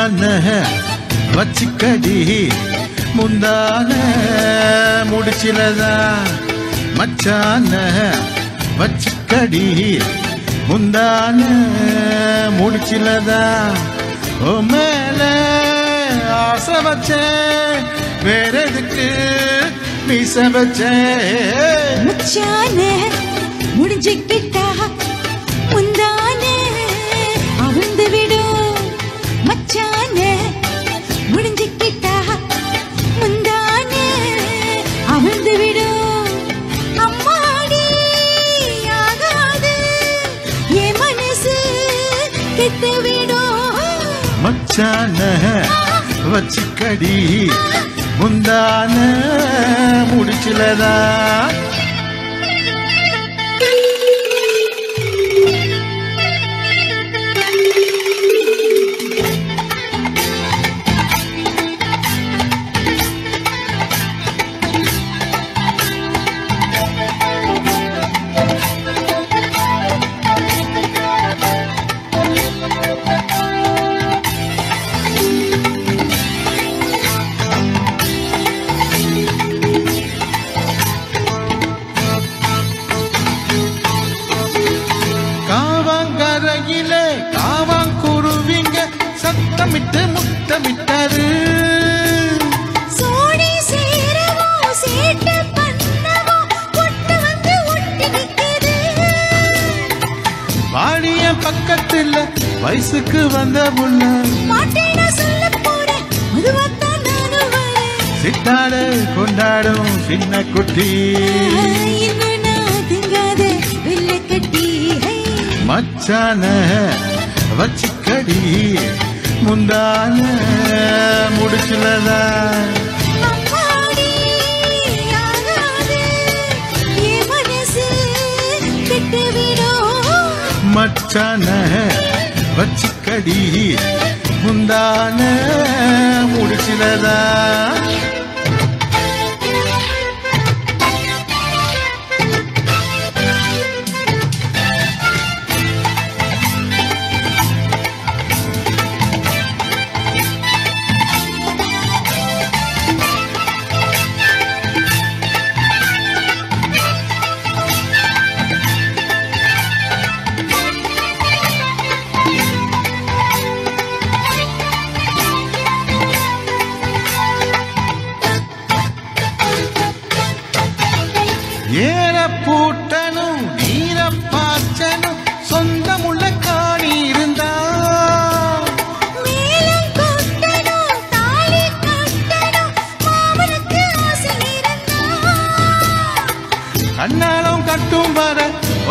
மச்சான வச்சிக்கடி முந்தான முடிச்சிலதா மச்சான வச்சிக்கடி முந்தான முடிச்சிலதா ஓ மேல ஆசை வச்சேன் வேற எதுக்கு மீச வச்சேன் மச்சான முடிஞ்சுக்கிட்டா முந்தான அவிழ்ந்து விடும் மச்சான முடிஞ்சுக்கிட்டா முந்தான அவிழ்ந்து விடும் அம்மாடி ஆகாது என் மனசு கெட்டு விடும் மச்சான வச்சிக்கடி முந்தான முடிச்சிலதா காவாங்கரையிலே காவாங்குருவிங்க சத்தமிட்டு முத்தமிட்டாரு சோடி சேரவோ சேட்டு பண்ணவோ ஒட்டு வந்து ஒட்டி நிக்குது வாடிய பக்கத்துல வயசுக்கு வந்த புள்ள பாட்டேனா சொல்ல போறேன் முதுவத்தான் நானும் வரேன் சிட்டாட கொண்டாடும் சின்ன குட்டி இன்னும் நான் திங்காத வெள்ளை கட்டி மச்சான வச்சிக்கடி முந்தான முடிச்சிலதா அம்மாடி ஆகாது என் மனசு கெட்டு விடும் மச்சான வச்சிக்கடி முந்தான முடிச்சிலதா ஏற பூட்டனும் நீர பாய்ச்சனும் சொந்தமுள்ள காணி இருந்தா மேலம் கொட்டணும் தாலி கட்டணும் மாமனுக்கு ஆசை இருந்தா கண்ணாலும் கட்டும் வர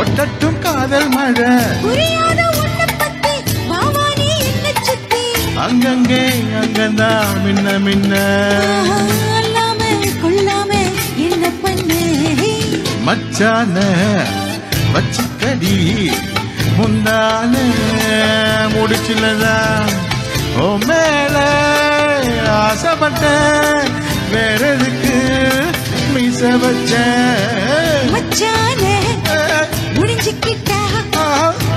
ஒட்டட்டும் காதல் மழை புரியாத உன்னை பத்தி பாவானி என்ன சுத்தி அங்கங்கே அங்கதான் மின்ன மின்ன அல்லாம கொள்ளாம என்ன பண்ணு மச்சான வச்சிக்கடி முந்தான முடிச்சிலதா ஓ மேல ஆசைப்பட்ட வேற எதுக்கு மீச வச்ச மச்சான முடிஞ்சுக்கிட்டா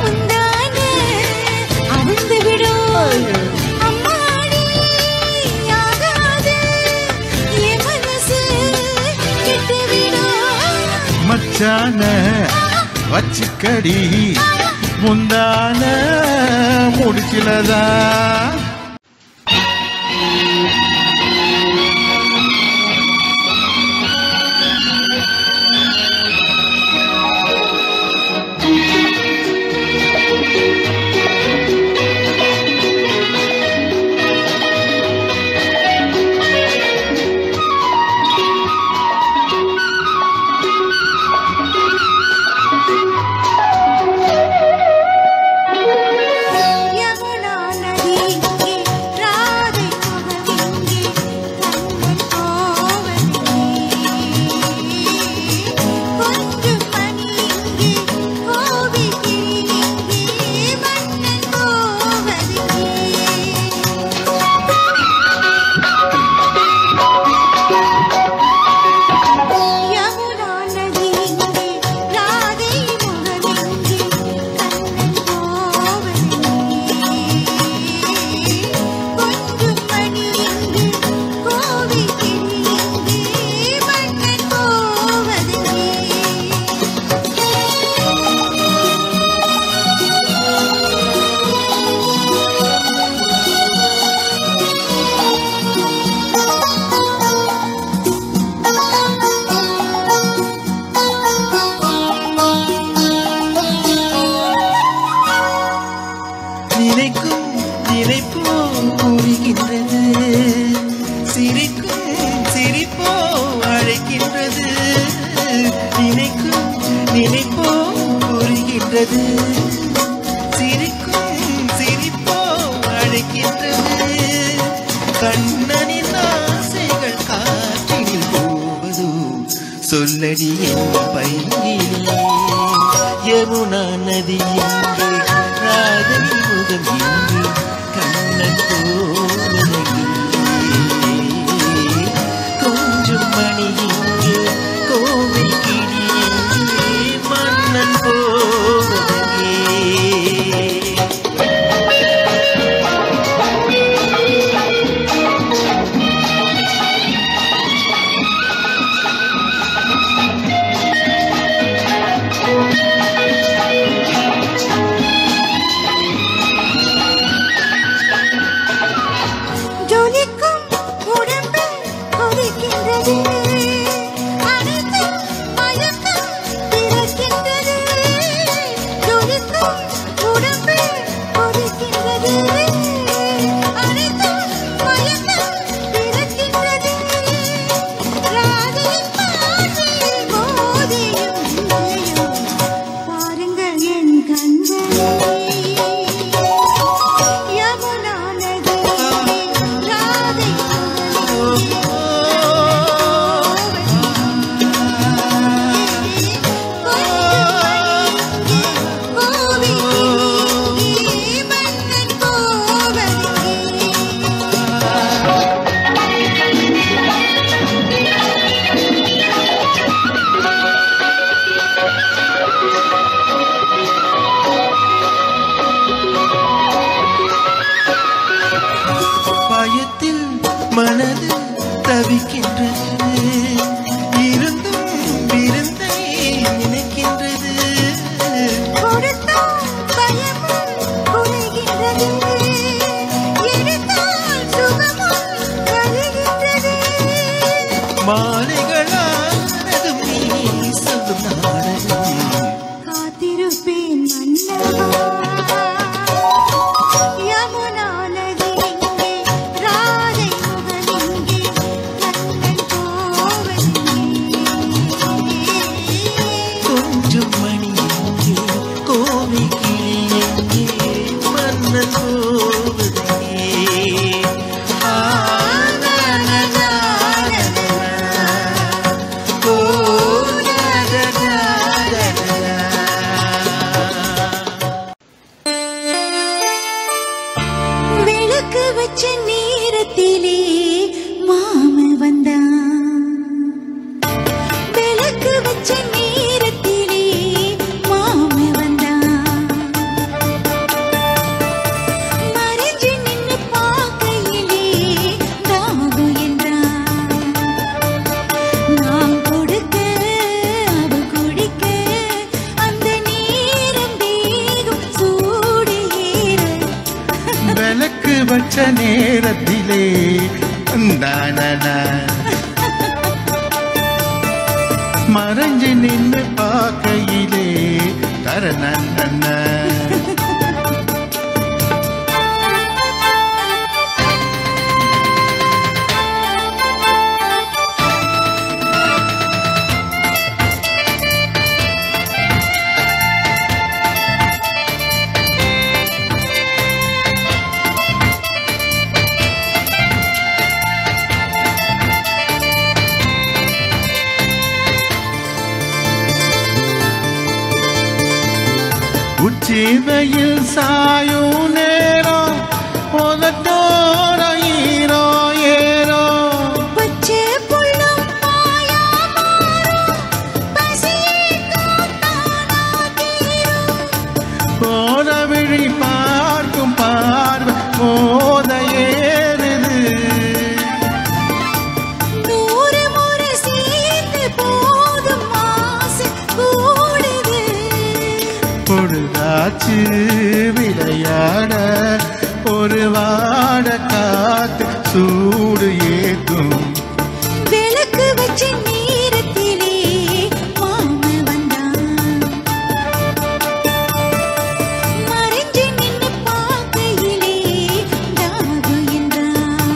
முந்தான அவிழ்ந்து விடும் அம்மாடி ஆகாது என் மனசு கெட்டு விடும் மச்சான வச்சிக்கடி முந்தான முடிச்சிலதா யமுனா நதி அழைக்கின்றது சிரிக்கும் சிரிப்போ அழைக்கின்றது கண்ணனின் ஆசைகள் காற்றில் போவதோ சொல்லடி என் பையிலே யமுனா நதி எங்கே ராதை முகம் எங்கே கண்ணன் போவதெங்கே கொஞ்சம் மணி எங்கே கோவில் கிளி எங்கே மன்னன் போவதெங்கே மனது தவிக்கின்றது இருந்தும் விருந்தை நினைக்கின்றது மாலைகளானதும் நீ சொல்லும் நாடகம் காத்திருப்பேன் மன்னவா வச்ச நேரத்திலே மறைஞ்சு நின்று பார்க்கையிலே தரண உச்சிவையில் சாயும் நேரம் உதட்டோர ஈரோ ஏரோ பச்சை புல்லும் பாயாமாறும் பசியேக்கும் தானாதீரும் போத விழி பார்க்கும் பார்வை போத ஏறுது 100 முறை சேர்ந்து போதும் ஆசை கூடுது பொழுதாச்சு விளையாட ஒரு வாட காத்து சூடு ஏத்தும் விளக்கு வச்ச நேரத்திலே மாம வந்தான் மறைஞ்சு நின்னு பார்க்கையிலே தாகு என்றான்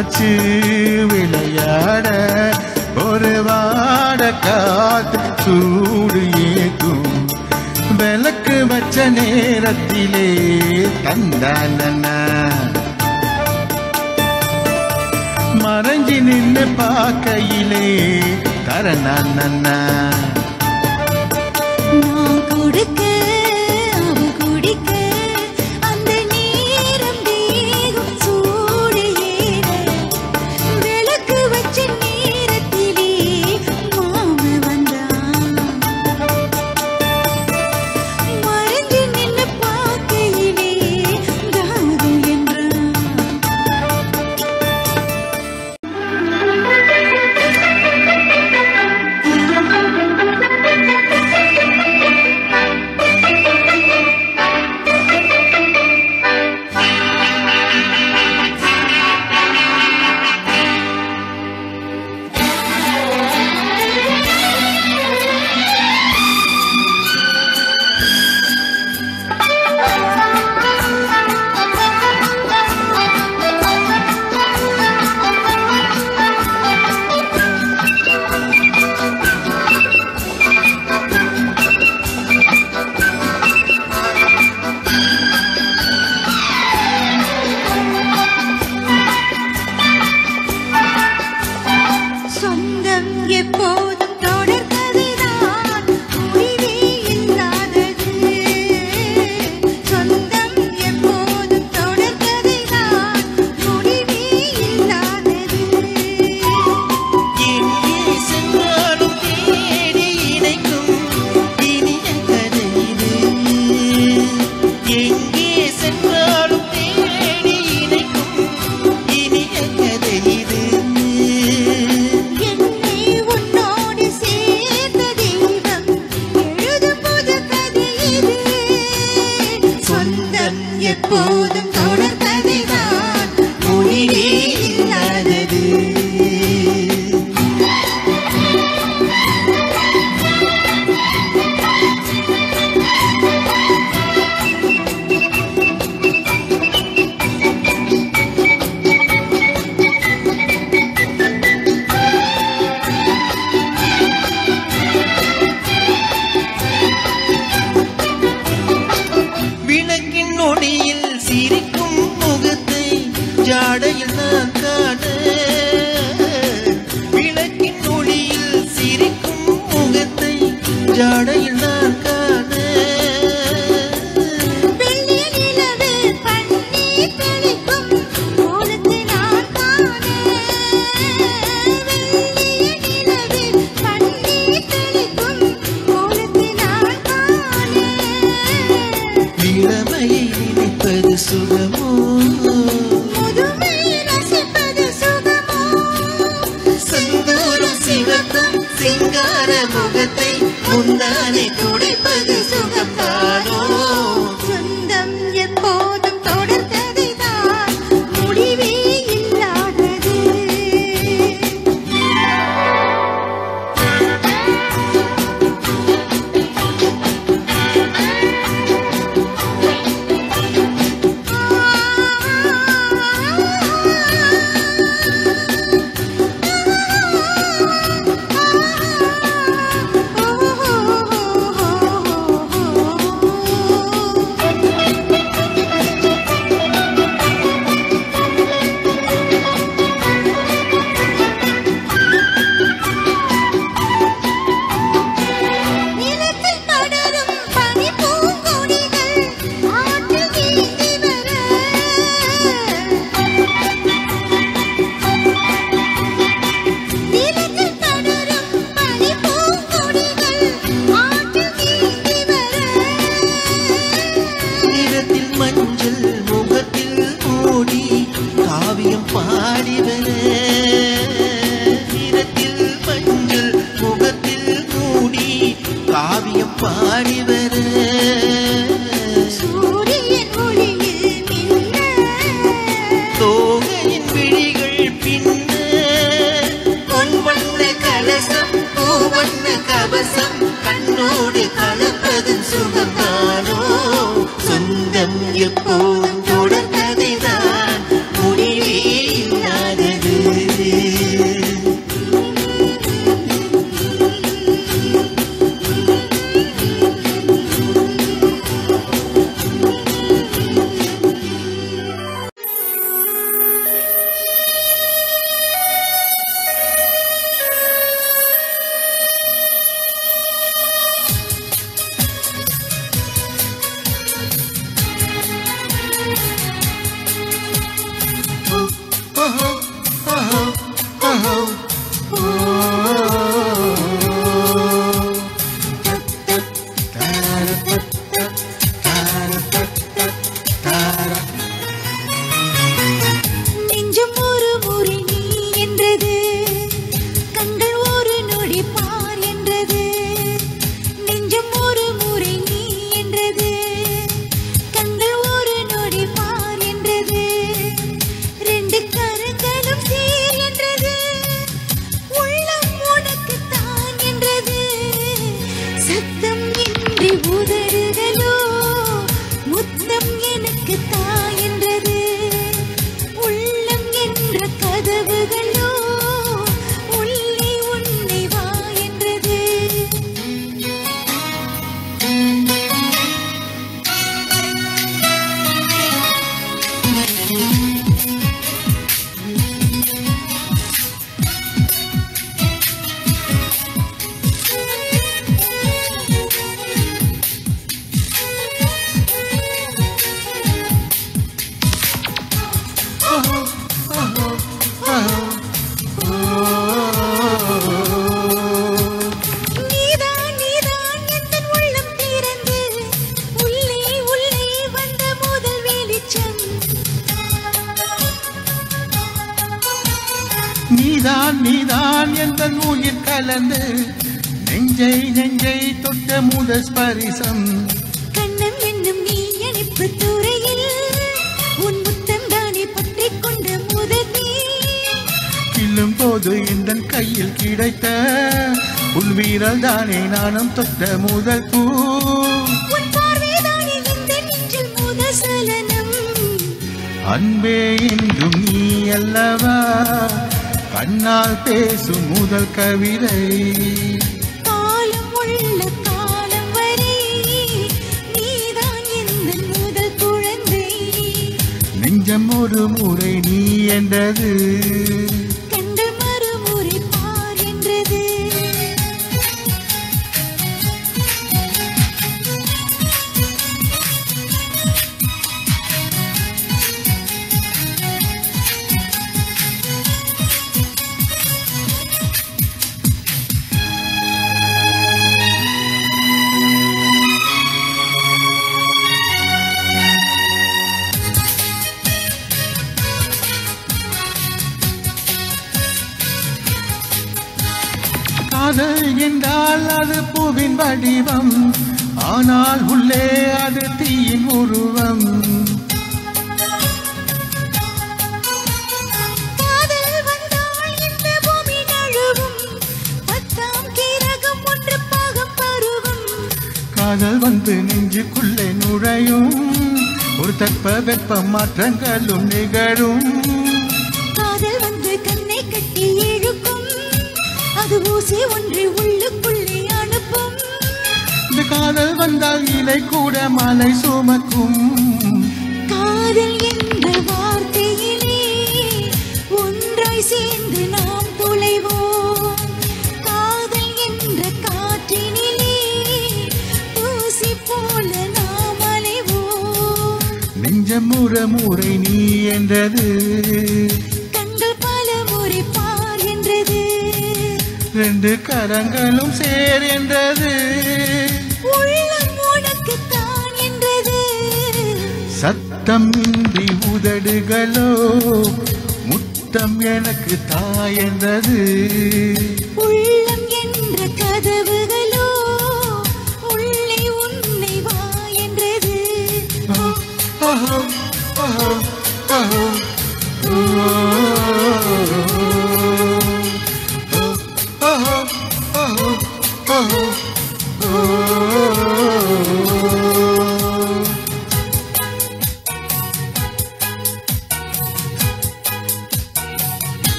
காற்று விளையாட ஒரு வாட காத்து சூடு ஏகும் விளக்கு வச்ச நேரத்திலே தந்தான மறைஞ்சி நின்று பார்க்கையிலே தரணான நான் கொடுக்க அவ குடிக்க அந்த நேரம் தேகம் சூடு ஏற விளக்கு வச்ச நேரத்திலே மாம வந்தான் மறைஞ்சு நின்று பார்க்கையிலே தாது என்றான் சொந்தம் எப்போதும் தொடர்கதைதான் முடிவே இல்லாதது சொந்தம் எப்போதும் தொடர்கதைதான் முடிவே இல்லாதது எங்கே சென்றாலும் தேடி இணைக்கும் இனிய கதை இது எங்கே சென்றாலும் தேடி இணைக்கும் இனிய கதை இது என்னை உன்னோடு சேர்த்த தெய்வம் எழுதும் புது கதை இது சொந்தம் எப்போதும் தொடர்கதைதான் முடிவே இல்லாதது விளக்கின் நொடியில் சிரிக்கும் முகத்தை ஜாடையில் நான் காண விளக்கின் ஒளியில் சிரிக்கும் முகத்தை ஜாடையில் நான் காண வெள்ளி நிலவு பன்னீர் தெளிக்கும் கோலத்தை நான் காண வெள்ளி நிலவு பன்னீர் தெளிக்கும் கோலத்தை நான் காண இளமையை நினைப்பது சுகமோ முதுமை ரசிப்பது சுகமோ செந்தூரும் சிவக்கும் சிங்கார முகத்தை முந்தானை துடைப்பது சுகம்தானோ சொந்தம் எப்போதும் தொடர்கதைதான் முடிவே இல்லாதது நிலத்தில் படரும் பனி பூங்கொடிகள் ஆற்றில் வீசி வர நிலத்தில் படரும் பனி பூங்கொடிகள் ஆற்றில் வீசி வர நிறத்தில் மஞ்சள் முகத்தில் மூடி காவியம் பாடி வர நிறத்தில் மஞ்சள் முகத்தில் மூடி காவியம் பாடி வர சூரியன் ஒளியில் மின்ன தோகையின் விழிகள் பின்ன பொன் வண்ண கலசம் பூவண்ண கவசம் கண்ணோடு கலப்பது சுகம்தானோ சொந்தம் எப்போதும் தொடர்கதைதான் முடிவே இல்லாதது உதடுகளோ முத்தம் எனக்கு தாயென்றது உள்ளம் என்ற கதவுகளோ உள்ளே உன்னை வா என்றது நீதான் எந்தன் உயிர் கலந்து நெஞ்சை தொட்ட முதல் ஸ்பரிசம் கண்ணம் என்னும் நீ அனுப்பு துறையில் உன் முத்தம் தானே பற்றிக் கொண்ட முதல் நீ கிள்ளும் போது எந்தன் கையில் கிடைத்த உள் வீரல் தானே நானும் தொட்ட முதல் பூ உன் பார்வைதானே இந்த நெஞ்சில் முதல் சலனம் அன்பே என்றும் நீ அல்லவா கண்ணால் பேசும் முதல் கவிதை காலம் உள்ள காலம் வரை நீதான் எந்த முதல் குழந்தை நெஞ்சம் ஒரு முறை நீ என்றது கண்கள் மறுமுறை பார் என்றது காதல் என்றால் அது பூவின் வடிவம் ஆனால் உள்ளே அது தீயின் உருவம் காதல் வந்தால் இந்த பூமி நழுவும் 10ஆம் கீரகம் ஒன்று பாகம் பருவம் காதல் வந்து நெஞ்சுக்குள்ளே நுழையும் ஒரு தட்ப வெப்ப மாற்றங்களும் நிகழும் காதல் வந்து கண்ணை கட்டி இழுக்கும் அது ஊசி ஒன்று உள்ளுக்குள்ளே அனுப்பும் இந்த காதல் வந்தால் இலை கூட மலை சுமக்கும் காதல் என்ற வார்த்தையிலே ஒன்றாய் சேர்ந்து நாம் துளைவோம் காதல் என்ற காற்றினிலே ஊசி போல நாம் அலைவோம் நெஞ்சம் ஒரு முறை நீ என்றது கண்கள் பல முறை பார் என்றது ரெண்டு கரங்களும் சேர் என்றது உள்ளம் உனக்கு தான் என்றது சத்தம் இன்றி உதடுகளோ முத்தம் எனக்கு தாய் என்றது உள்ளம் என்ற கதவுகளோ உள்ளே உன்னை வா என்றது ஓஹோ ஓஹோ ஓஹோ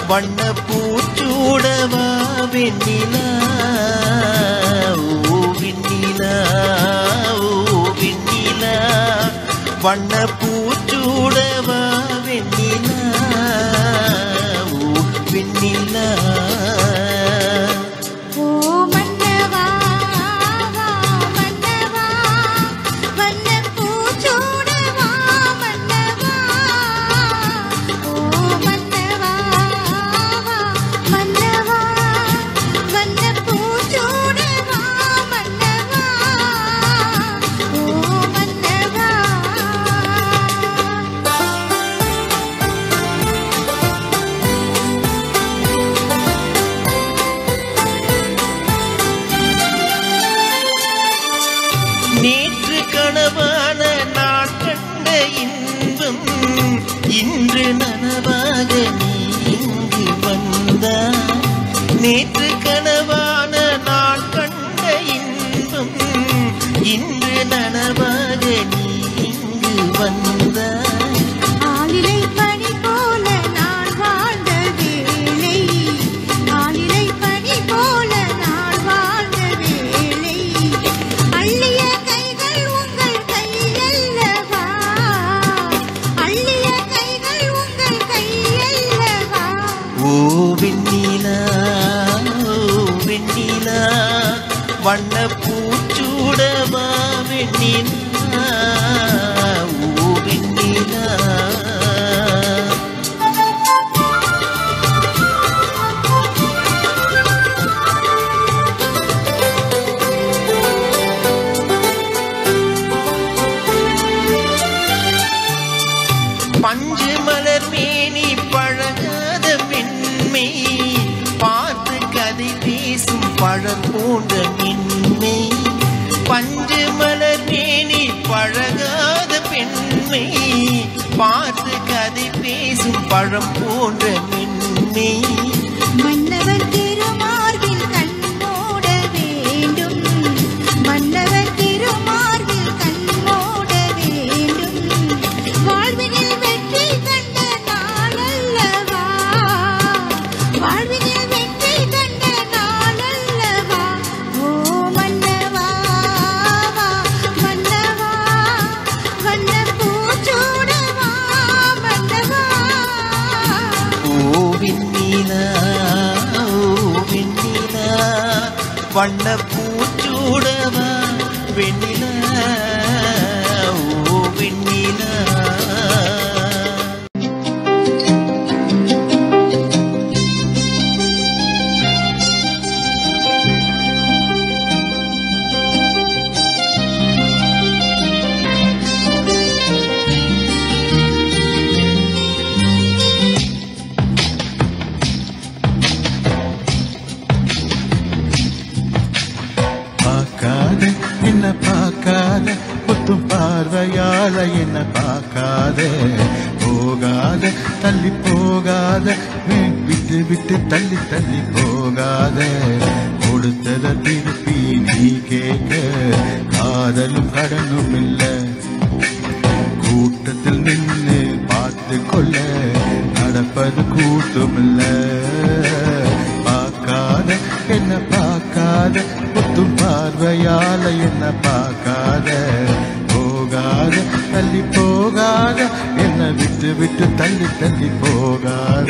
வண்ண பூச்சூடவா வெண்ணிலா ஓ வெண்ணிலா ஓ வெண்ணிலா வண்ண பூச்சூடவா வெண்ணிலா ஓ வெண்ணிலா ஓ மன்னவா வா மன்னவா வண்ண பூச்சூடவா மன்னவா ஓ மன்னவா வா மன்னவா வண்ண பூச்சூடவா மன்னவா ஓ மன்னவா இன்பம் இன்று நனவாக நீ இங்கு வந்தாய். நேற்று கனவான நான் கண்ட இன்பம் இன்று நனவாக நீ இங்கு வந்தாய். ஆலிலை பனி போல நான் வாழ்ந்த வேளை, ஆலிலை பனி போல நான் வாழ்ந்த வேளை, அள்ளிய கைகள் உங்கள் கையல்லவா, அள்ளிய கைகள் உங்கள் கையல்லவா. ஓ வெண்ணிலா, ஓ வெண்ணிலா, வண்ண பூச்சூடவா வெண்ணிலா, ஓ வெண்ணிலா. பஞ்சு மலர் மேனி பழகாத பெண்மை பார்த்து கதை பேசும் பழம் போன்ற மின்மை. பஞ்சு மலர் மேனி பழகாத பெண்மை பார்த்து கதை பேசும் பழம் போன்ற மின்மை. மன்னவர் திருமார்பில் கண் மூட வேண்டும், மன்னவர் திருமார்பில் கண் மூட வேண்டும், வாழ்வினில் வெற்றி கண்ட நாளல்லவா, வாழ்வினில் வெற்றி கண்ட நாளல்லவா. ஓ மன்னவா வா, மன்னவா வண்ண பூச்சூடவா மன்னவா. ஓ வெண்ணிலா, ஓ வெண்ணிலா, வண்ண பூச்சூடவா வெண்ணிலா, ஓ வெண்ணிலா. பார்க்காத என்ன பார்க்காத, புத்தும் பார்வையால என்ன பார்க்காத, போகாத தள்ளி போகாத, விட்டு விட்டு தள்ளி தள்ளி போகாத, கொடுத்தத திருப்பி நீ கேட்க காதலும் கடனும் இல்ல, கூட்டத்தில் நின்று பார்த்து கொள்ள நடப்பது கூட்டுமில்ல. பார்க்காத என்ன பார்க்காத, புத்தும் பார்வையால என்ன பார்க்காத, போகாத தள்ளி போகாத, என்ன விட்டு விட்டு தள்ளி தள்ளி போகாத.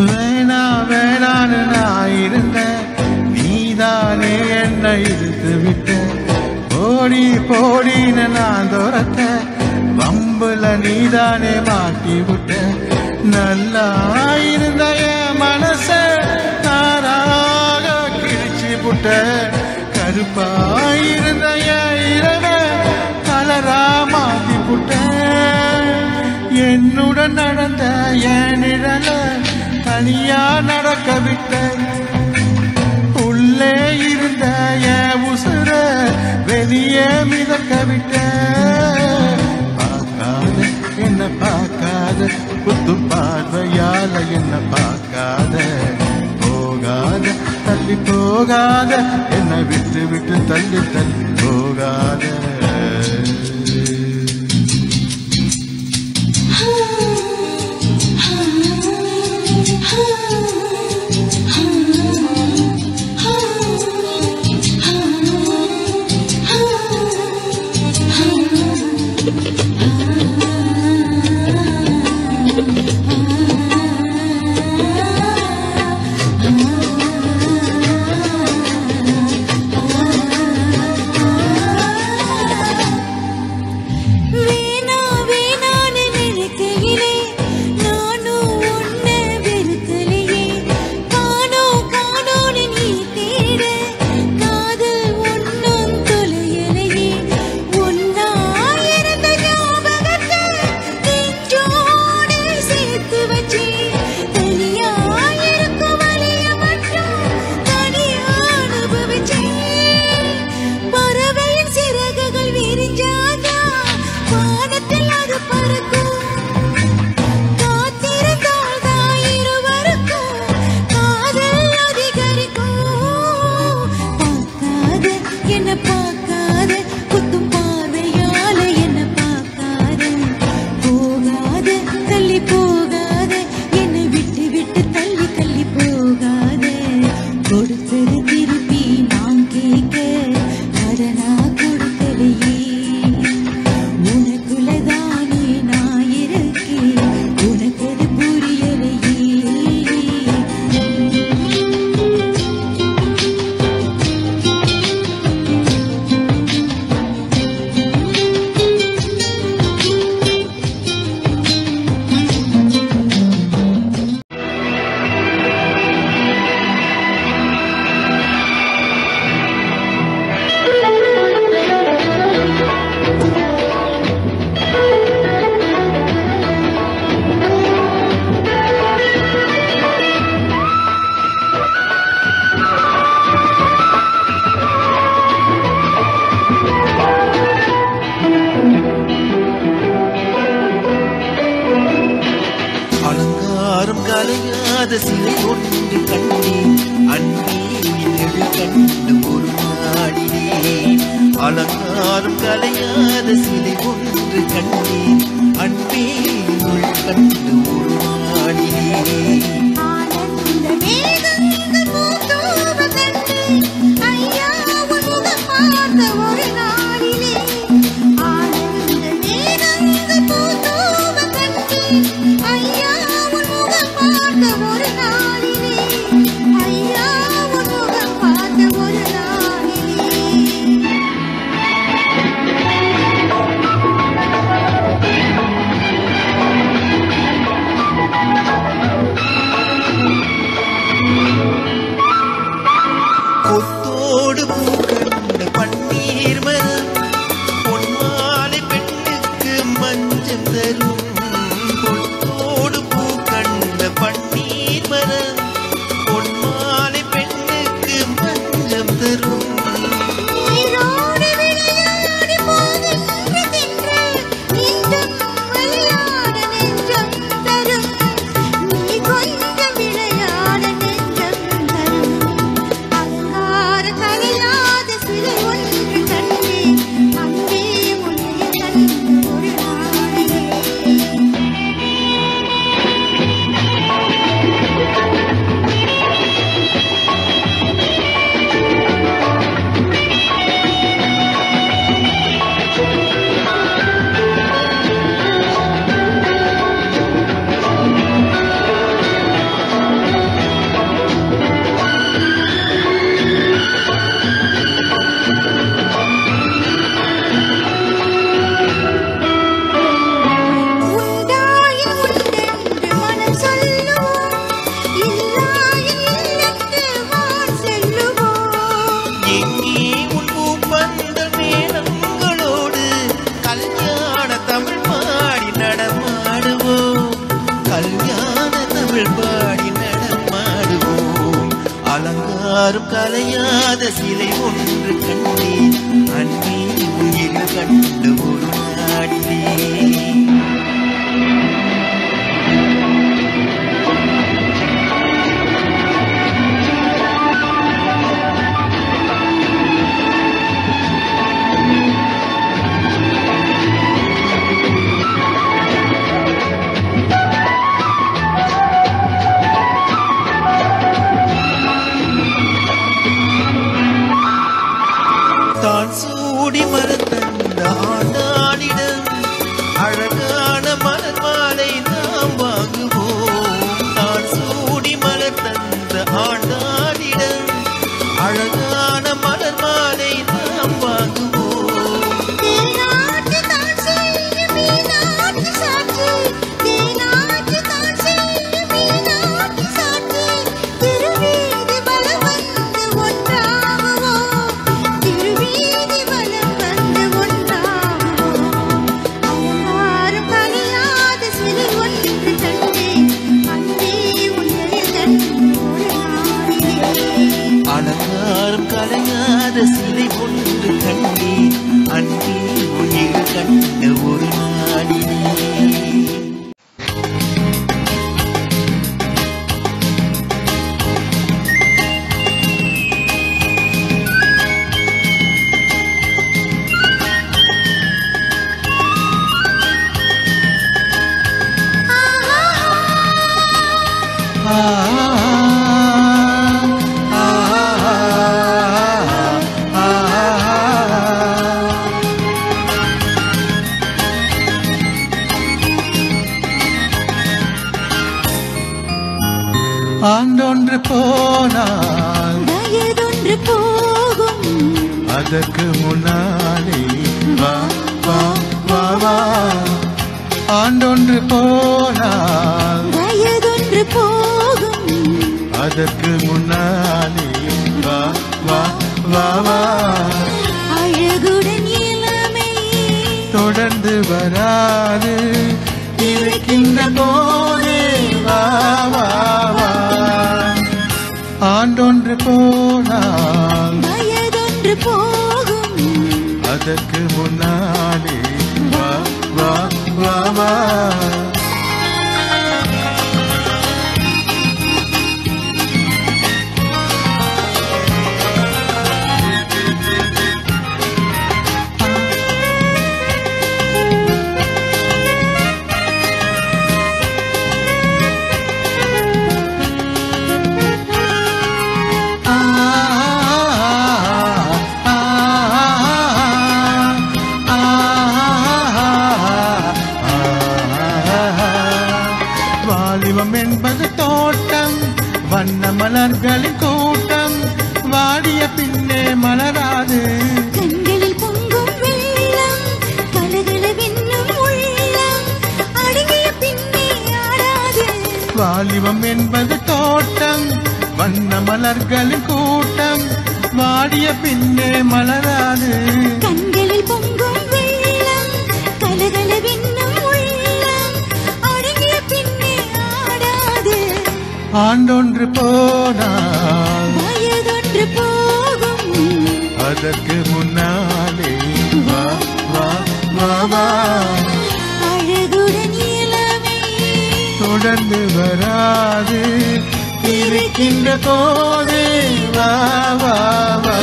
வேணா வேணான்னு நான் இருந்தேன், நீதானே என்னை இழுத்து விட்ட, போடி போடின்னு நான் துரத்த, வம்புல நீதானே மாட்டி விட்ட, நல்லா இருந்த என் மனச தாராக கிழிச்சு விட்ட, கருப்பாயிருந்த என் இரவ கலரா மாத்தி விட்ட, என்னுடன் நடந்த என் நிழல தனியா நடக்க விட்ட, உள்ளே இருந்த என் உசுர வெளியே மிதக்க விட்ட. பார்க்காத என்ன பார்க்காத, புத்தும் பார்வையால என்ன பார்க்காத, போகாத தள்ளி போகாத, என்னை விட்டு விட்டு தள்ளி தள்ளி போகாத. அலங்காரம் கலையாத சிலை ஒன்று கண்டேன் அன்பே எழு கண்டு ஒரு நாடிலே அலங்காரம் கலையாத சிலை ஒன்று கண்டேன் அன்பே எழு கண்டு ஒரு நாடிலே கொத்தோடு பூக்கண்ட பன்னீர் மரம் பொன்மாலை பெண்ணுக்கு மஞ்சள் தரும் கொத்தோடு பூக்கண்ட பன்னீர் மரம் பொன்மாலை பெண்ணுக்கு மஞ்சள் தரும் அலங்காரம் கலையாத சிலை ஒன்று கண்டேன் அன்பே உயிர் கண்டு ஒரு நாடிலே தான் சூடி மரத்தந்த ஆண்டாடிடம் அழகான மலர் மாலை நாம் வாங்குவோம் தான் சூடி மலர்த்தந்த ஆண்டாடிடம் அழகான மலர் மாலை நாம் வாங்குவோம் அலங்காரம் கலையாத சிலை ஒன்று கண்டேன் அன்பே உயிர் கண்ட ஒரு நாடிலே ஆண்டொன்று போனால் வயதொன்று போகும் அதற்கு முன்னாலே வா வா வா வா ஆண்டொன்று போனால் வயதொன்று போகும் அதற்கு முன்னாலே வா வா வா வா அழகுடன் இளமை தொடர்ந்து வராது இருக்கின்ற போதே வா வா வா ஆண்டொன்று போனால் வயதொன்று போகும் அதற்கு முன்னாலே வா வா வா வா மலர்களின் கூட்டம் வாடிய பின்னே மலராது கண்களில் பொங்கும் வெள்ளம் கலகலவென்னும் உள்ளம் அடங்கிய பின்னே ஆடாது வாலிபம் என்பது தோட்டம் வண்ண மலர்களின் கூட்டம் வாடிய பின்னே மலராது கண்களில் பொங்கும் வெள்ளம் கலகலவென்னும் உள்ளம் அடங்கிய பின்னே ஆடாது ஆண்டொன்று போனால் வயதொன்று போகும் அதற்கு முன்னாலே வா வா வா வா அழகுடன் இளமை தொடர்ந்து வராது இருக்கின்ற போதே வா வா வா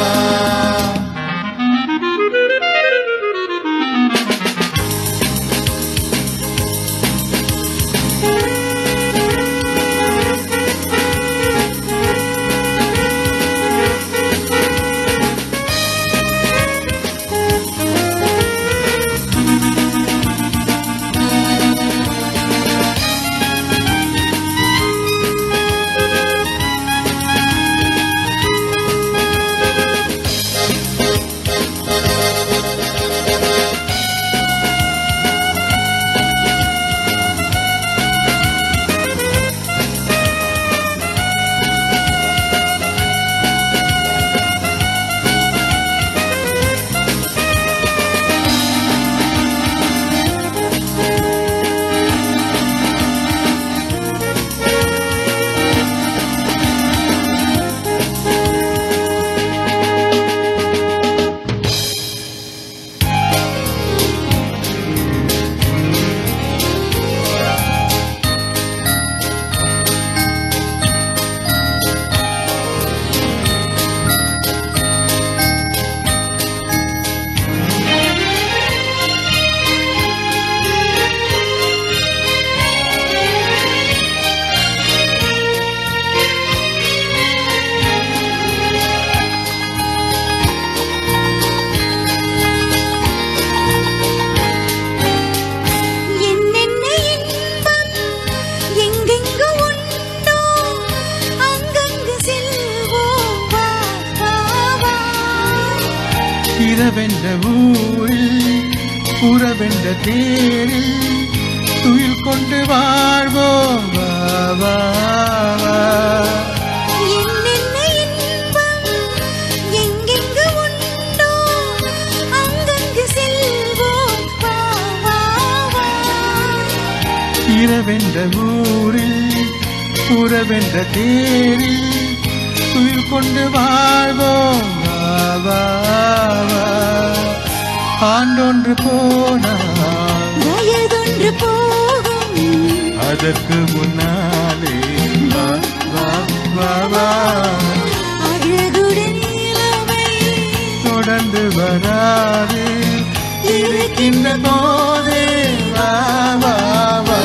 இரவென்ற ஊரில் புறவென்ற தேரில் துயில் கொண்டு வாழ்வோம் வா வா வா என்னென்ன இன்பம் எங்கெங்கு உண்டோ அங்கங்கு செல்வோம் வா வா வா இரவென்ற ஊரில் புறவென்ற தேரில் துயில் கொண்டு வாழ்வோம் வா வா வா ஆண்டொன்று போனால் வயதொன்று போகும் அதற்கு முன்னாலே வா வா வா வா அழகுடன் இளமை தொடர்ந்து வராது இருக்கின்ற போதே வா வா வா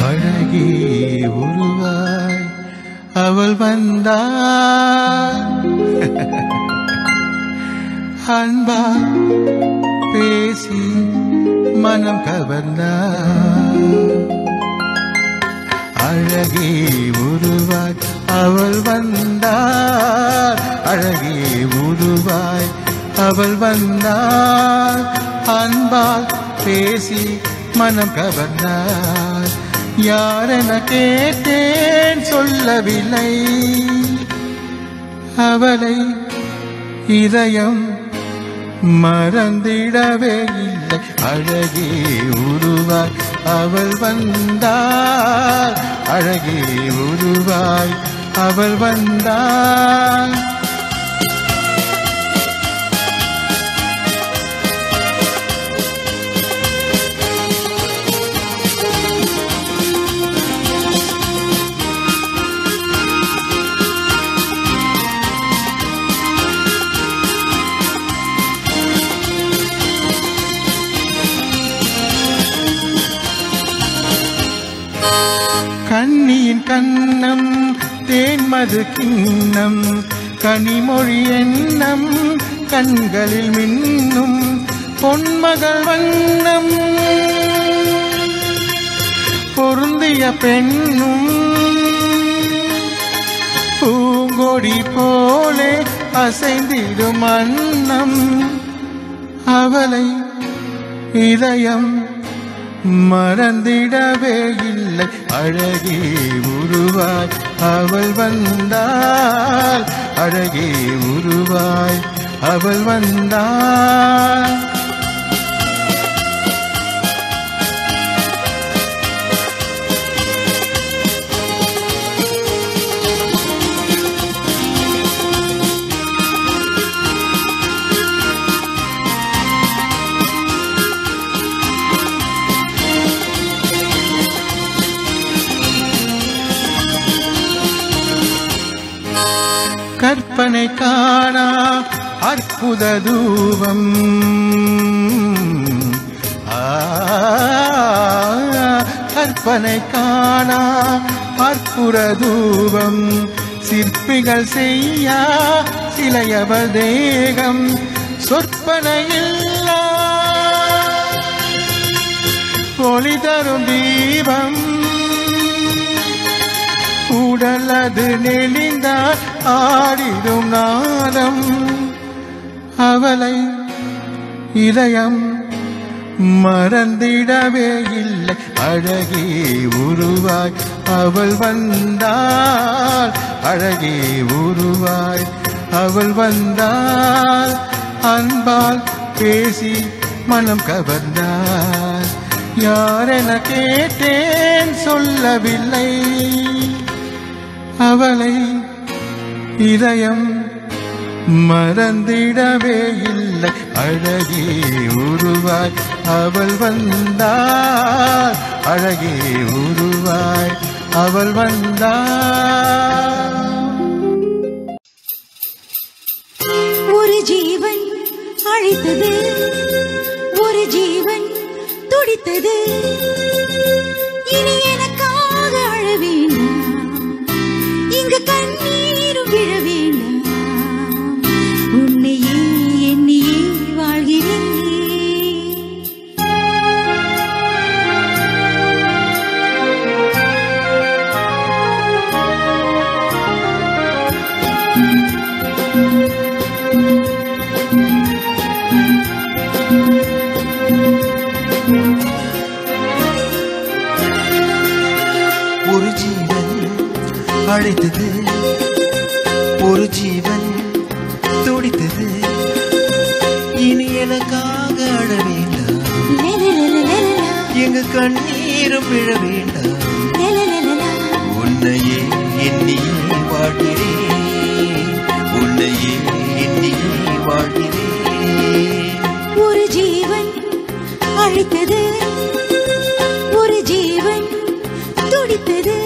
அழகே உருவாய் அவள் வந்தாள் அன்பா பேசி மனம் கவர்ந்தாள் அழகே உருவாய் அவள் வந்தாள் அழகே உருவாய் அவள் வந்தாள் அன்பால் பேசி மனம் கவர்ந்தாள் யாரென கேட்டேன் சொல்லவில்லை அவளை இதயம் மறந்திடவே இல்லை அழகே உருவாய் அவள் வந்தாள் அழகே உருவாய் அவள் வந்தாள் கண்ணியின் கண்ணம் தேன்மது கிண்ணம் கனிமொழி எண்ணம் கண்களில் மின்னும் பொன்மகள் வண்ணம் பொருந்திய பெண்ணும் பூங்கொடி போலே அசைந்திடும் அன்னம் அவளை இதயம் மறந்திடவே இல்லை அழகே உருவாய் அவள் வந்தாள் அழகே உருவாய் அவள் வந்தாள் கற்பனை காணா அற்புத தூபம் கற்பனை காணா அற்புத தூபம் சிற்பிகள் செய்யா சிலையவர் தேகம் சொற்பனையில்லா ஒளி தரும் தீபம் உடலது நெளிந்தால் ஆடிடும் நாதம் அவளை இதயம் மறந்திடவே இல்லை அழகே உருவாய் அவள் வந்தாள் அழகே உருவாய் அவள் வந்தாள் அன்பால் பேசி மனம் கவர்ந்தாள் யாரென கேட்டேன் சொல்லவில்லை அவளை இதயம் மறந்திடவே இல்லை அழகே உருவாய் அவள் வந்தாள் அழகே உருவாய் அவள் வந்தாள் ஒரு ஜீவன் அழைத்தது ஒரு ஜீவன் துடித்தது இனி எனக்காக அழ வேண்டாம் இங்கு கண்ணீரும் விழ வேண்டாம் உன்னையே என்னையே வாழ்கிறேன் ஒரு ஜீவன் அழைத்தது ஒரு ஜீவன் துடித்தது இனி எனக்காக அழ வேண்டாம் எங்க கண்ணீரும் விழ வேண்டாம் உன்னையே எண்ணியே வாழ்கிறேன் உன்னையே எண்ணியே வாழ்கிறேன் ஒரு ஜீவன் அழைத்தது ஒரு ஜீவன் துடித்தது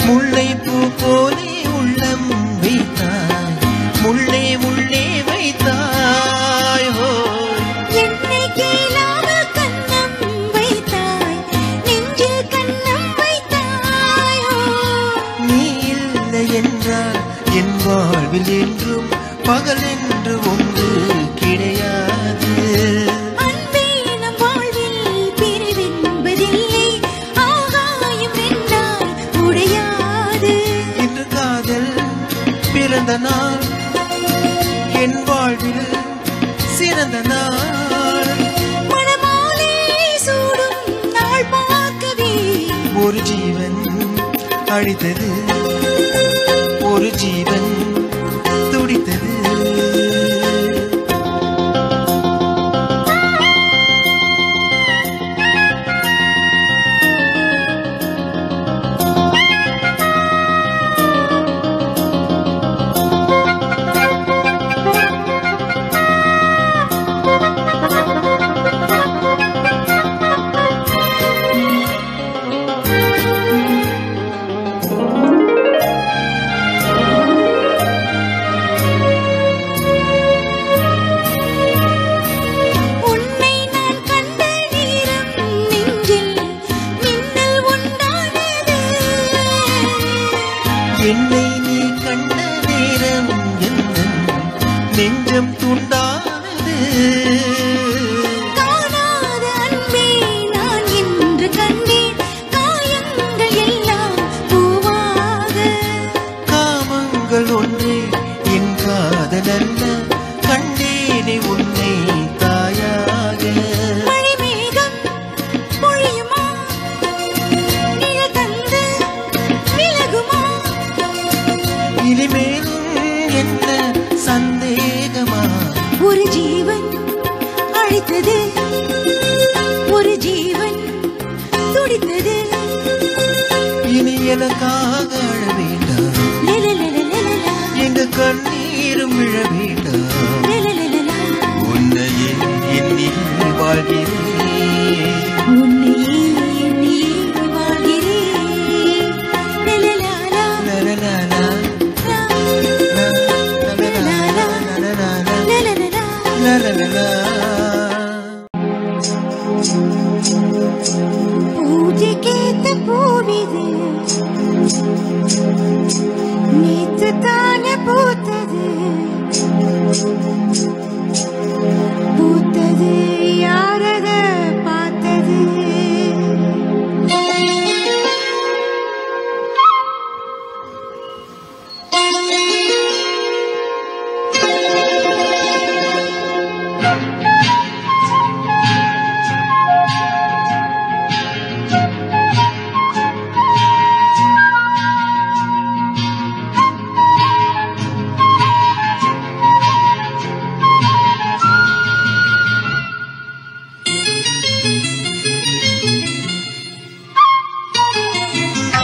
முல்லைப்பூ போலே உள்ளம் வைத்தாய் முள்ளே முள்ளே வைத்தாய் என்னை கேளாமல் கண்ணம் வைத்தாய் நெஞ்சில் கண்ணம் வைத்தாய் நீ இல்லை என்றால் என் வாழ்வில் என்றும் பகல் என்று ஒன்று கிடையாது நாள் என் வாழ்வில் சிறந்த நாள். மணமாலை சூடும் நாள் பார்க்கவே ஒரு ஜீவன் அழித்தது, ஒரு ஜீவன் துடித்தது. என்னை நீ கண்ட நேரம் என்னும் நெஞ்சம் துண்டானது. காணாத அன்பே நான் இன்று கண்டேன், காயங்கள் எல்லாம் பூவாக. காமங்கள் ஒன்றே என் காதலல்ல, கண்டேனே உன்னை தாயாக. மழைமேகம் பொழியுமா, நிழல் தந்து விலகுமா? இனிமேலும் என்ன சந்தேகமா? ஒரு ஜீவன் அழைத்தது, ஒரு ஜீவன் துடித்தது. இனி எனக்காக அழ வேண்டாம், லலலலலலலா, எங்க கண்ணீரும் விழ வேண்டாம். லலலலலலா, உன்னையே எண்ணி வாழ்கிறேன், உன்னையே எண்ணி வாழ்கிறேன். லலலாலா, லலலாலா, லலலாலா, லலலலா. லலலலா. பூஜைக்கேத்த பூவிது, நேத்து தானே பூத்தது. பூத்தது யாரத பார்த்தது?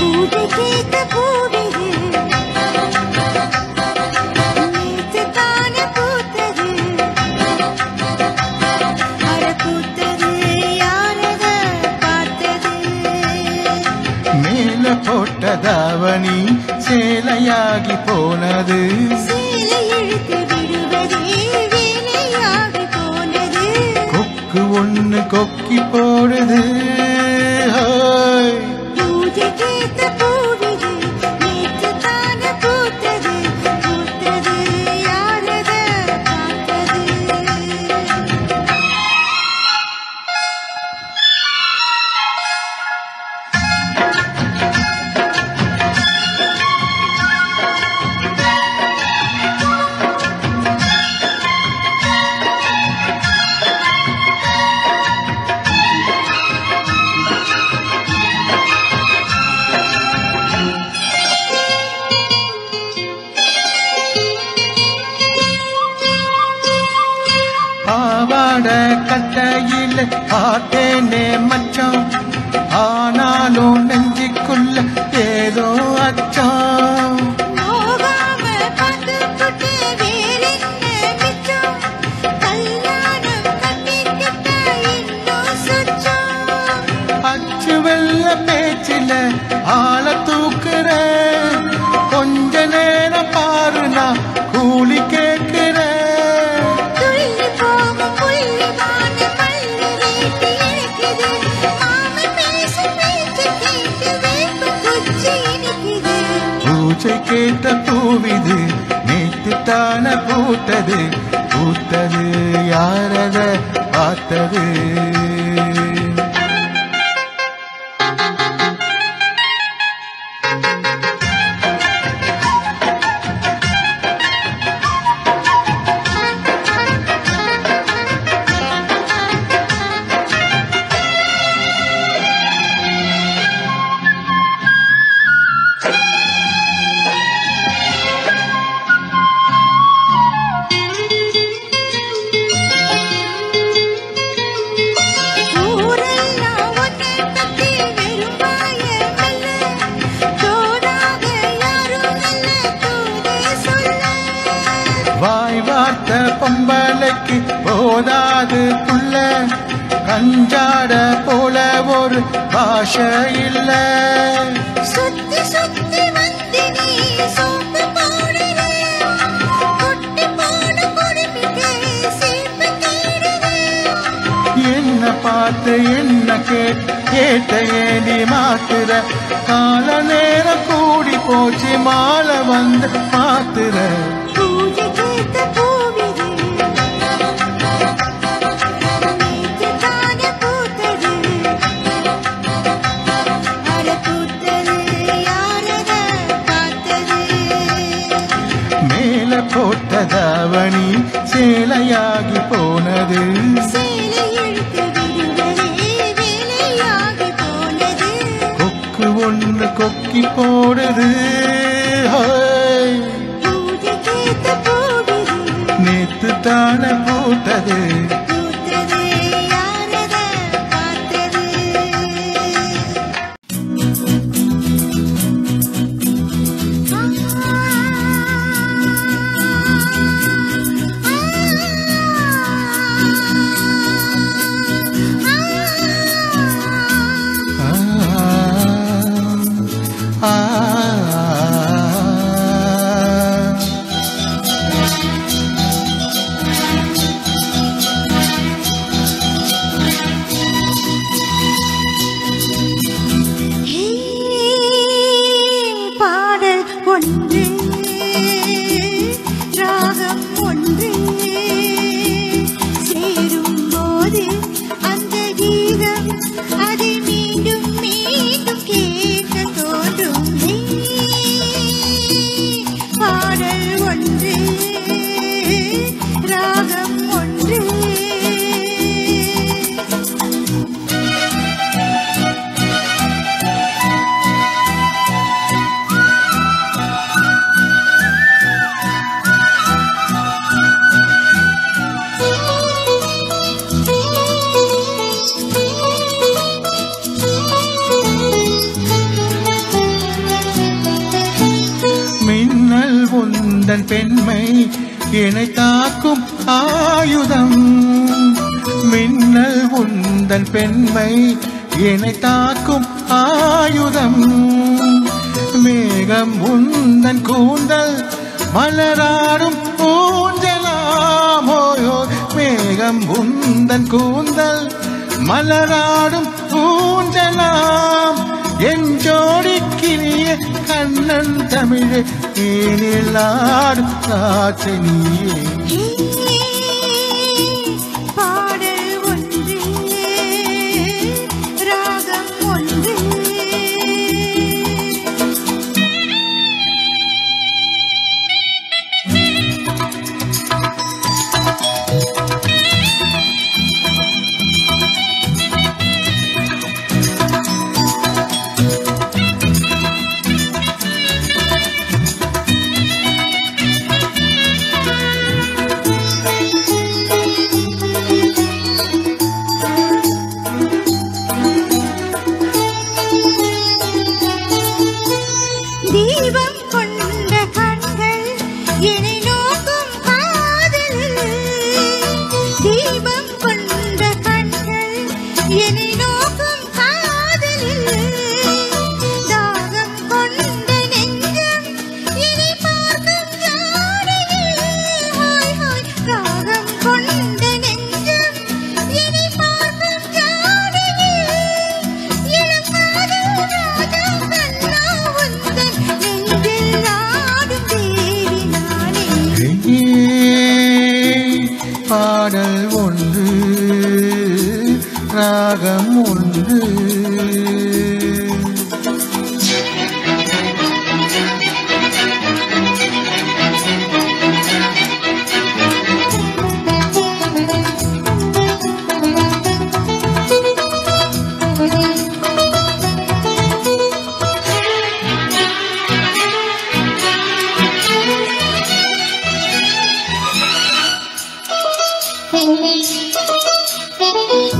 பூஜைக்கேத்த பூவிது, நேத்து தானே பூத்தது. அட பூத்தது யாரத பார்த்தது? மேல போட்ட தாவணி சேலையாகி போனது. சேலை இழுத்து விடுவதே வேலையாகி போனது. கொக்கு ஒண்ணு கொக்கி போடுது. ஹோய். பூஜைக்கேத்த பூவிது, நேத்து தானே பூத்தது. பூத்தது யாரத பார்த்தது? பாவாட கட்டையில பார்த்தேனே மச்சான், ஆனாலும் நெஞ்சுக்குள்ள ஏதோ அச்சம். போகாம பார்த்துப்புட்டு வேறென்ன மிச்சம்? கல்யாணம் கட்டிக்கிட்டா இன்னும் சுச்சம். அச்சு வெள்ள பேச்சில ஆள தூக்குற, கொஞ்ச நேரம் பாரு நான் கூலி கேட்கிறேன். துள்ளி போகும் புள்ளிமான பள்ளி வேட்டி இழுக்குது. மாமன் பேசும் பேச்சு கேட்டு வேப்பு குச்சி இனிக்குது. பூஜை கேட்ட பூவிது, நேத்து தான பூத்தது. பூத்தது யாரத பார்த்தது? பார்த்த பொம்பளைக்கு போதாது புள்ள கஞ்சாட போல ஒரு பாஷை இல்ல சுத்தி சுத்தி வந்து நீ சோப்பு போடுற கொட்டி போன குடும்பிக்கு சீப்பு தேடுற என்ன பார்த்து என்ன கேட்ட ஏடி மாத்துற கால நேரம் கூடி போச்சு மாலை வந்து மாத்துற பூஜை கேட்ட பூவிது நேற்று தானே பூத்தது அட பூத்தது யாரத பார்த்தது மேல போட்டதாவணி சேலையாகி போனது சேலை இழுத்து விடுவதே வேலையாகி போனது கொக்கு ஒன்று கொக்கி போடுது ஹோய். பூஜை கேட்ட பூவிது நேத்து தானே பூத்தது பூத்தது யாரத பார்த்தது ஆ, ஆ, பாடல் ஒன்று ராகம் ஒன்று சேரும் போது அந்த கீதம் அதை மீண்டும் மீண்டும் கேட்க தோன்றும் பாடல் ஒன்று ராகம் ஒன்று மின்னல் உந்தன் பெண்மை என்னை தாக்கும் ஆயுதம் மின்னல் உந்தன் பெண்மை என்னை தாக்கும் ஆயுதம் மேகம் உந்தன் கூந்தல் மலராடும் ஊஞ்சலாமோயோ மேகம் உந்தன் கூந்தல் மலராடும் ஊஞ்சலாம் என் ஜோடிக்கினிய கண்ணன் தமிழே ஏனில் ஆடும் காற்று நீயே பாடல் ஒன்று ராகம் ஒன்று தீபம் கொண்ட கண்கள் என்னை நோக்கும் காதலில் தீபம் கொண்ட கண்கள் என்னை நோக்கும் காதலில் தாகம் கொண்ட நெஞ்சம் என்னை பார்க்கும் ஜாடையில் ஹாய் ஹாய் தாகம் கொண்ட நெஞ்சம் என்னை பார்க்கும் ஜாடையில் இளம் காதல் ராஜா கண்ணா உந்தன் நெஞ்சில் ஆடும் தேவி நானே பாடல் ஒன்று ராகம் ஒன்று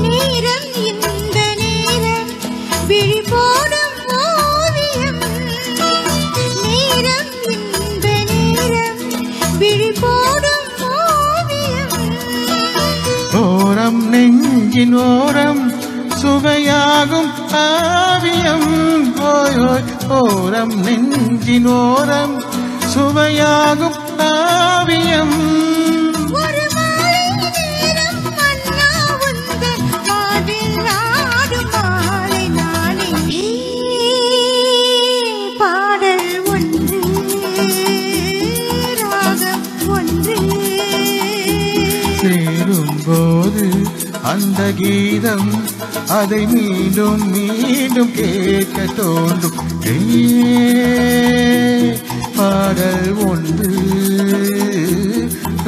நேரம் இந்த நேரம் விழி போடும் ஓவியம் நேரம் இந்த நேரம் விழி போடும் ஓரம் நெஞ்சின் ஓரம் சுவையாகும் காவியம் ஓய் ஓய் ஓரம் நெஞ்சின் ஓரம் சுவையாகும் காவியம் ஒரு மாலை நேரம் மன்னா உந்தன் காதில் ஆடும் மாலை நானே பாடல் ஒன்று ராகம் ஒன்று சேரும்போது அந்த கீதம் அதை மீண்டும் மீண்டும் கேட்க தோன்றும் பாடல் ஒன்று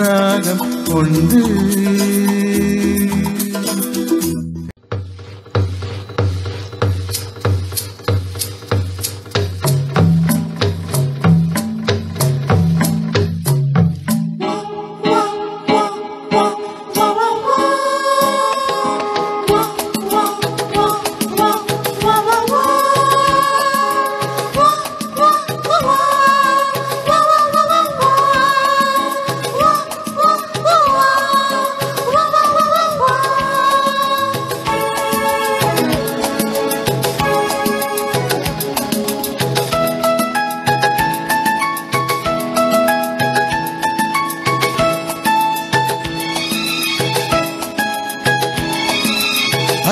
ராகம் ஒன்று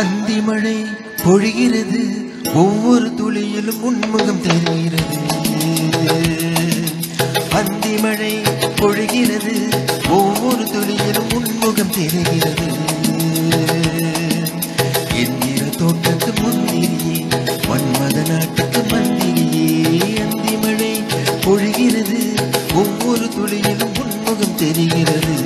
அந்தி மழை பொழிகிறது ஒவ்வொரு துளியிலும் உன்முகம் தெரிகிறது அந்தி மழை பொழிகிறது ஒவ்வொரு துளியிலும் உன்முகம் தெரிகிறது எந்திர தோட்டத்து முந்திரியே மன்மத நாட்டுக்கு மந்திரியே அந்தி மழை பொழிகிறது ஒவ்வொரு துளியிலும் உன்முகம் தெரிகிறது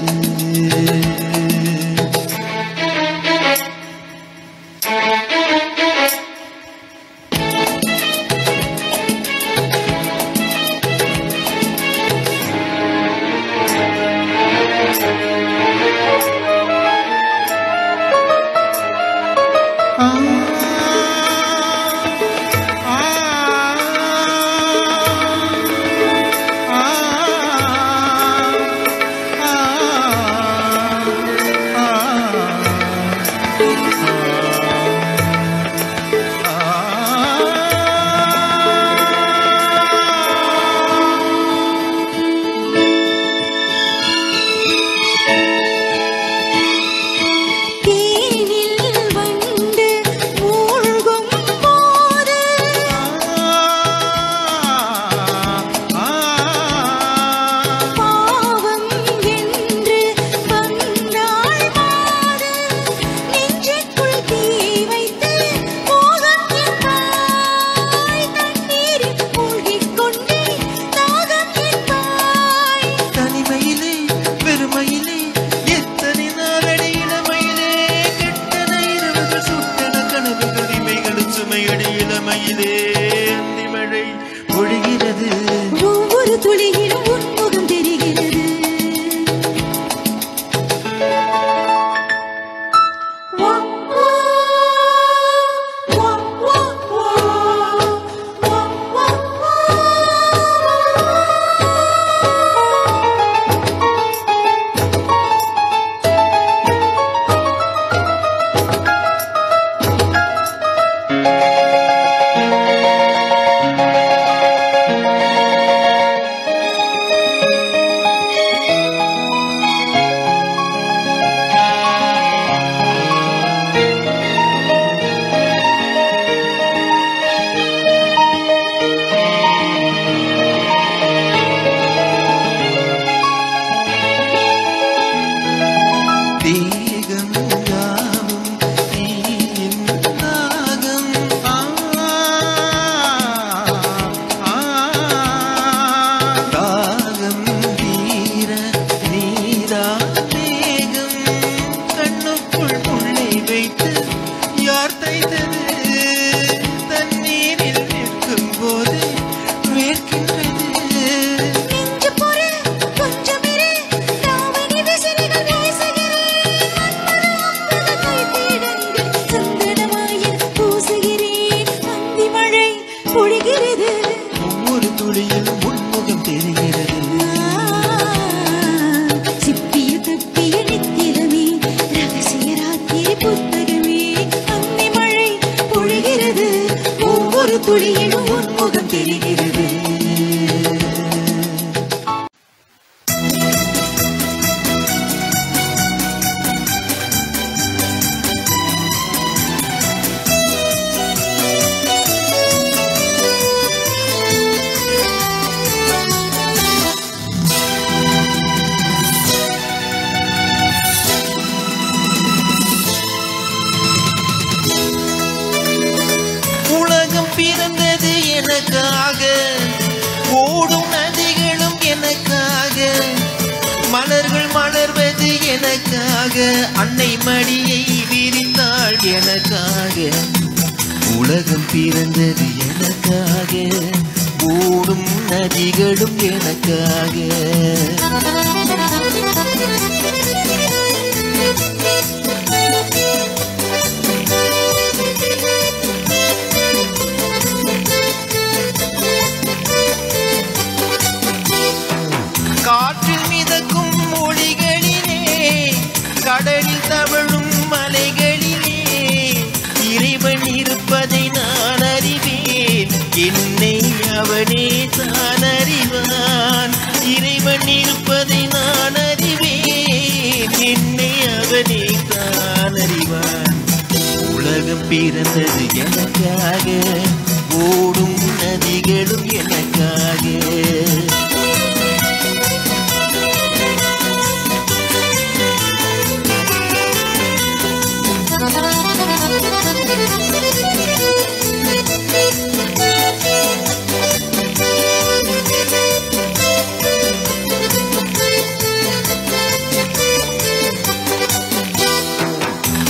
பிறந்தது எனக்காக, அன்னை மடியை விரித்தாள் எனக்காக. உலகம் பிறந்தது எனக்காக, ஓடும் நதிகளும் எனக்காக. காற்றில் மிதக்கும் மொழிகளிலே, கடலில் தவழும் மலைகளிலே, இறைவன் இருப்பதை நான் அறிவேன், என்னை அவனே தான் அறிவான். இறைவன் இருப்பதை நான் அறிவேன், என்னை அவனே தான் அறிவான். உலகம் பிறந்தது எனக்காக, ஓடும் நதிகளும் எனக்காக.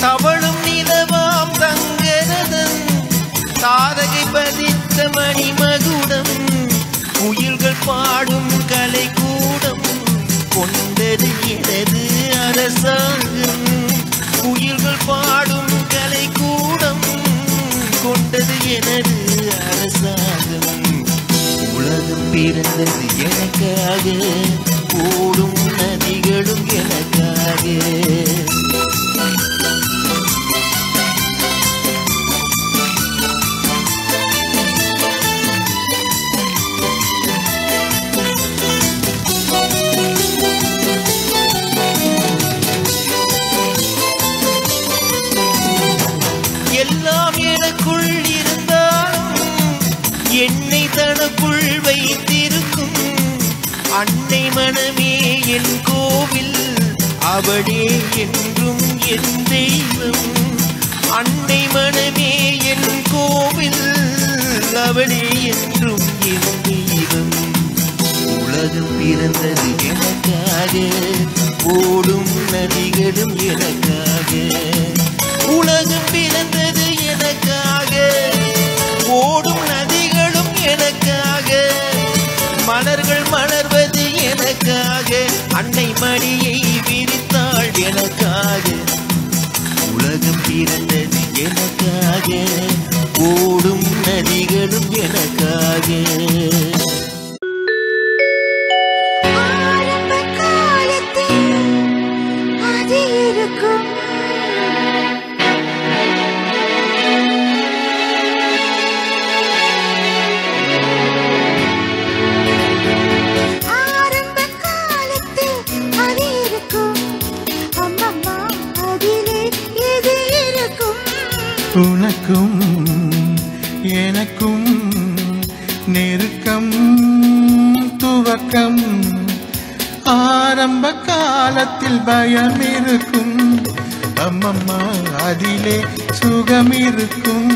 தவளும் நிலவாம் தங்கரதம், தாரகை பதித்த மணிமகுடம், குயில்கள் பாடும் கலைக்கூடம், கொண்டது எனது அரசாங்கம். குயில்கள் பாடும் கலைக்கூடம், கொண்டது எனது அரசாங்கம். உலகம் பிறந்தது எனக்காக, ஓடும் நதிகளும் எனக்காக. எல்லாம் எனக்குள் இருந்தாலும் என்னை தனக்குள் வைத்திருக்கும் அன்னை மனமே என் கோவில், அவளே என்றும் என் தெய்வம். அன்னை மனமே என் கோவில், அவளே என்றும் என் தெய்வம். உலகம் பிறந்தது எனக்காக, ஓடும் நதிகளும் எனக்காக. உலகம் பிறந்தது எனக்காக, ஓடும் நதிகளும் எனக்காக. மலர்கள் மலர்வது எனக்காக, அன்னை மடியை விரித்தாள் எனக்காக. உலகம் பிறந்தது எனக்காக, ஓடும் நதிகளும் எனக்காக. உனக்கும் எனக்கும் நெருக்கம் துவக்கம், ஆரம்ப காலத்தில் பயம் இருக்கும், அம்மம்மா அதிலே சுகம் இருக்கும்,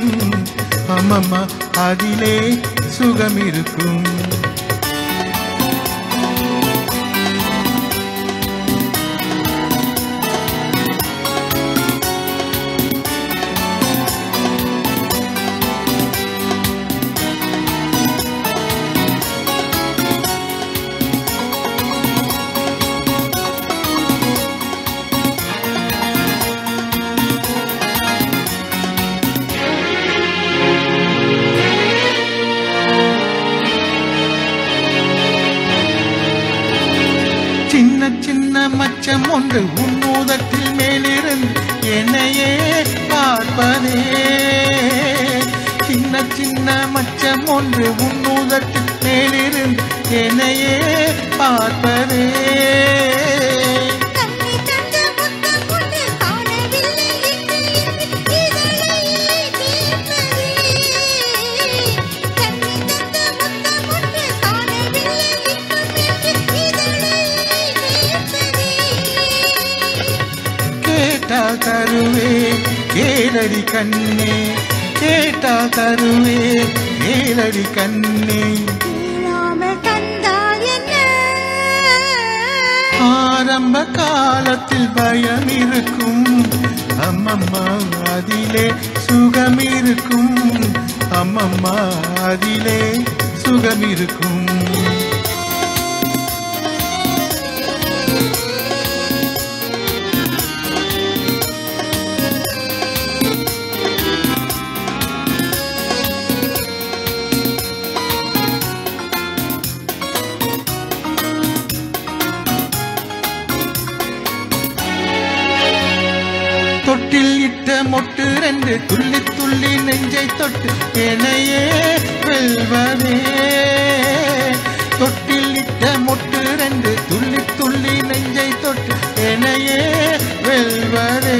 அம்மம்மா அதிலே சுகம் இருக்கும். சின்ன மச்சம் ஒன்று உன்னூதத்தில் மேலிருந்து என்னையே பார்ப்பதே, சின்ன மச்சம் ஒன்று உன்னூதத்தில் மேலிருந்து என்னையே பார்ப்பதே. கேட்டால் தருவே கேளடி கண்ணே, கேட்டால் தருவே கேளடி கண்ணே. ஆரம்ப காலத்தில் பயம் இருக்கும் அம்மம்மா அதிலே சுகம் இருக்கும் அம்மம்மா அதிலே சுகம் இருக்கும் தொட்டில் இட்ட மொட்டு ரெண்டு துள்ளி துள்ளி நெஞ்சை தொட்டு என்னையே வெல்வதே தொட்டில் இட்ட மொட்டு ரெண்டு துள்ளி துள்ளி நெஞ்சை தொட்டு என்னையே வெல்வதே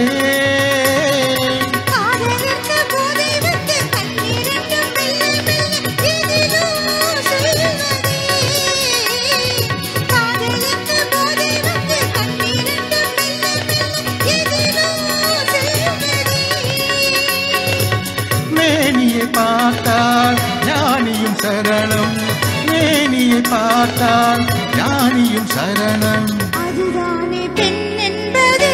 பார்த்தால் ஞானியும் சரணம் மேனியை பார்த்தால் ஞானியும் சரணம் அதுதானே பெண் என்பது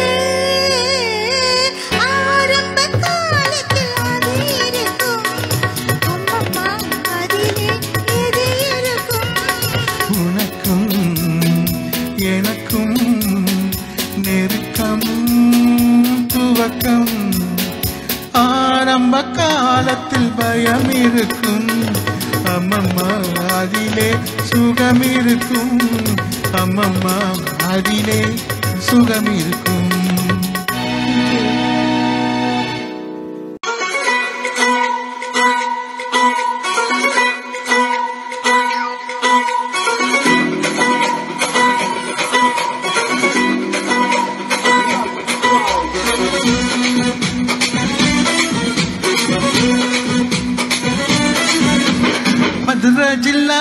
ஆரம்ப காலத்தில் அது இருக்கும் அம்மம்மா அதிலே எது இருக்கும் உனக்கும் எனக்கும் நெருக்கம் துவக்கம் ஆரம்ப காலத்தில் பயம் இருக்கும் அம்மம்மா அதிலே சுகம் இருக்கும் அம்மம்மா அதிலே சுகம் இருக்கும் மதுரை ஜில்லா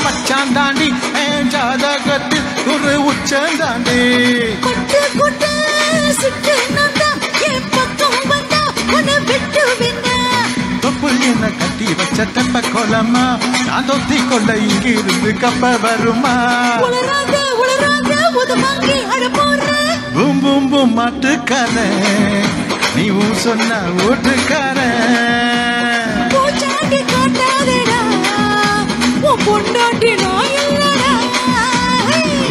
மச்சான் தாண்டி ஜாதகத்தில் ஒரு உச்சம் தாண்டி கொட்டு கொட்டு சிட்டு நந்தா என் பக்கம் வந்தா உன்னை விட்டு விண்ண தொப்புள் என்ன கட்டி வச்ச தெப்ப கோலமா நான் தொத்தி கொள்ள இங்கிருந்து கப்ப வருமா உளராங்க உளராங்க உதவாங்கி அழ போற பூம் பூம் பூம் மாட்டுக்கார நீ சொன்ன ஓட்டுக்கார பூச்சாண்டி காட்டாதடா உன் பொண்டாட்டி நான் இல்லடா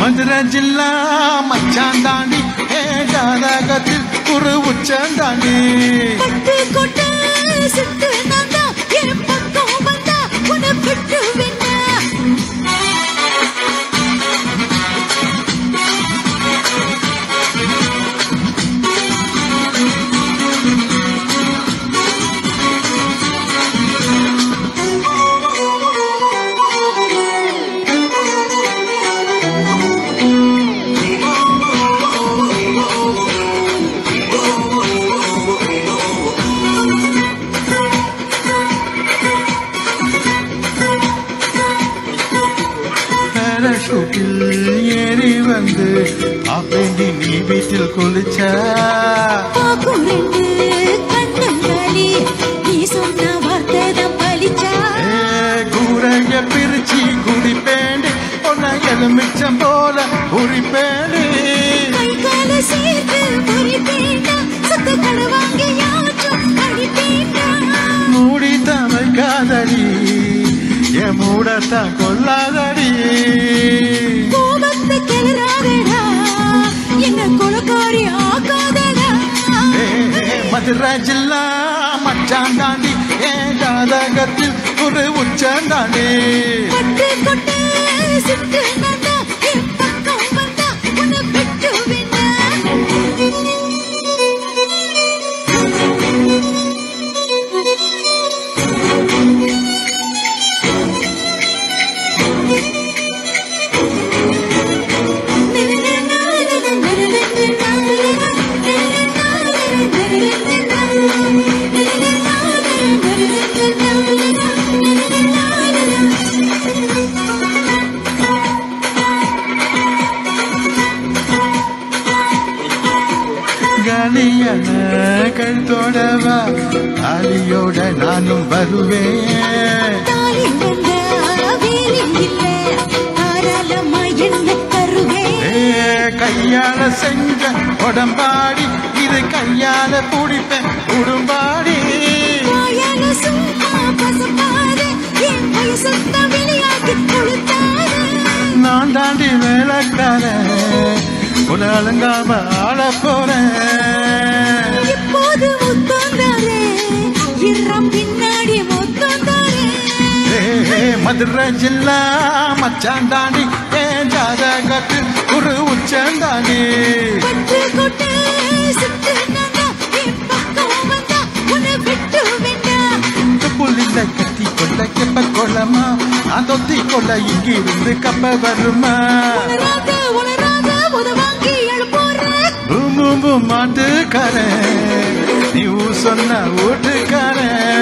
மதுரை ஜில்லா மச்சான் தாண்டி ஜாதகத்தில் ஒரு உச்சம் தாண்டி கொட்டு கொட்டு சிட்டு நந்தா என் பக்கம் வந்தா உன்னை விட்டு விண்ண ஏறி வந்து அப்பேண்டி நீ வீட்டில் குளிச்சா கூரைய பிரிச்சு குடிப்பேண்டி உன்னை எலுமிச்சம் போல உரிப்பேண்டி மூடி தமைக்காதடி என் மூடத்தான் கொல்லாதடி மதுரை ஜில்லா மச்சான் தாண்டி என் ஜாதகத்தில் ஒரு உச்சம் தாண்டி கொட்டு கொட்டு சிட்டு நந்தா என் பக்கம் வந்தா உன்னை விட்டு விண்ண கழுத்தோடவா தாலியோட நானும் வருவேன் தாலி வந்த வேலை இல்ல தாராளமா என்ன வருவேன். கையால செஞ்ச உடம்பாடி இது கையால பிடிப்பேன் உடும்பாடி. வாயால சும்மா பசப்பாரு என் வயசுத்த விளையாட்டு கொடுத்தாரு. நான் தாண்டி வேலைக்காரன் உன அலங்காம ஆள போறேன். இப்போது முத்தந்தாரே இறம் பின்னாடி முத்தந்தாரே. மதுரை ஜில்லா மச்சான் தாண்டி என் ஜாதகத்து ஒரு உச்சந்தாண்டி. பட்டு கொட்டு சுட்டு நாங்க என் பக்கம் வந்தா உன்னை விட்டு வேண்டாம். புள்ளில கத்தி கொள்ள கெப்ப கொள்ளமா நான் தொத்தி கொள்ள இங்கிருந்து கப்ப வருமா. உணராத உத வாங்கி எழுப்போறேன். பூம்பு மாட்டுக்காரன் நீ சொன்ன வீட்டுக்காரன்.